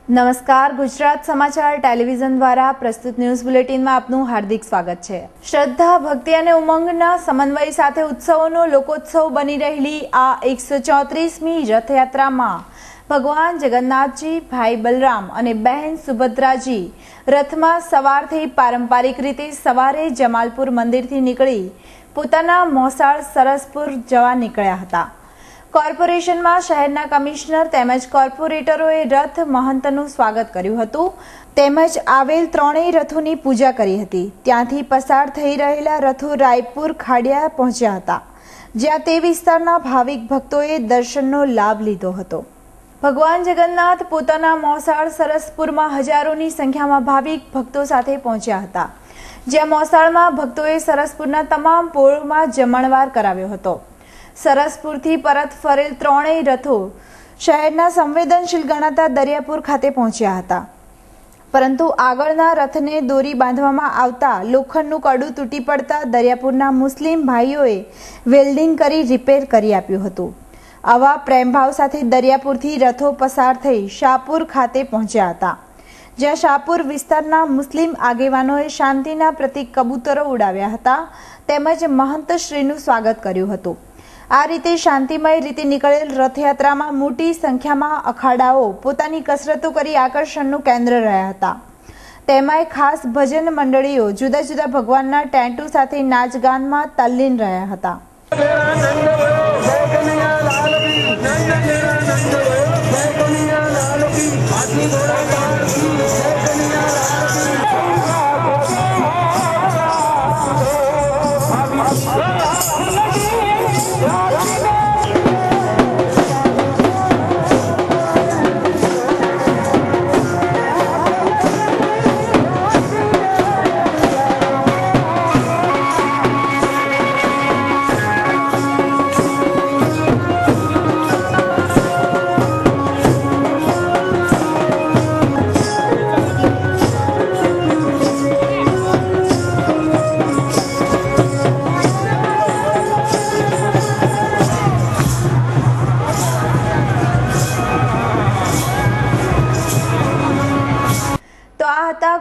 નમસ્કાર, ગુજરાત સમાચાર ટેલિવિઝન દ્વારા પ્રસ્તુત ન્યૂઝ બુલેટિનમાં આપનું હાર્દિક સ્વાગત છે। શ્રદ્ધા, ભક્તિ અને ઉમંગના સમન્વય સાથે ઉત્સવોનો લોકોત્સવ બની રહેલી આ 134મી રથયાત્રામાં ભગવાન જગન્નાથજી, ભાઈ બલરામ અને બહેન સુભદ્રાજી રથમાં સવાર થઈ પારંપરિક રીતે સવારે જમાલપુર મંદિરથી નીકળી પોતાના મોસાળ સરસપુર જવા નીકળ્યા હતા। કોર્પોરેશનમાં શહેરના કમિશનર તેમજ કોર્પોરેટરોએ રથ મહંતનું સ્વાગત કર્યું હતું તેમજ આવેલ ત્રણેય રથોની પૂજા કરી હતી। ત્યાંથી પસાર થઈ રહેલા રથો રાયપુર ખાડિયા પહોંચ્યા હતા, જ્યાં તે વિસ્તારના ભાવિક ભક્તોએ દર્શનનો લાભ લીધો હતો। ભગવાન જગન્નાથ પોતાના મોસાળ સરસપુરમાં હજારોની સંખ્યામાં ભાવિક ભક્તો સાથે પહોંચ્યા હતા, જ્યાં મોસાળમાં ભક્તોએ સરસપુરના તમામ પોળમાં જમણવાર કરાવ્યો હતો। સરસપુરથી પરત ફરેલ ત્રણેય રથો શહેરના સંવેદનશીલ ગણાતા દરિયાપુર ખાતે પહોંચ્યા હતા, પરંતુ આગળના રથને દોરી બાંધવામાં આવતા લોખંડનું કડું તૂટી પડતા દરિયાપુરના મુસ્લિમ ભાઈઓએ વેલ્ડિંગ કરી રિપેર કરી આપ્યું હતું। આવા પ્રેમભાવ સાથે દરિયાપુરથી રથો પસાર થઈ શાહપુર ખાતે પહોંચ્યા હતા, જ્યાં શાહપુર વિસ્તારના મુસ્લિમ આગેવાનોએ શાંતિના પ્રતીક કબૂતરો ઉડાવ્યા હતા તેમજ મહંતશ્રીનું સ્વાગત કર્યું હતું। આ રીતે શાંતિમય રીતે નીકળેલ રથયાત્રામાં મોટી સંખ્યામાં અખાડાઓ પોતાની કસરતો કરી આકર્ષણનું કેન્દ્ર રહ્યા હતા। તેમાંય ખાસ ભજન મંડળીઓ જુદા જુદા ભગવાનના ટેન્ટુ સાથે નાચગાનમાં તલ્લીન રહ્યા હતા।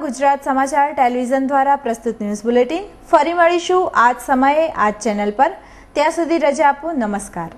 ગુજરાત સમાચાર ટેલિવિઝન દ્વારા પ્રસ્તુત ન્યૂઝ બુલેટિન ફરી મળીશું આજ સમયે આજ ચેનલ પર। ત્યાં સુધી રજા આપો। નમસ્કાર।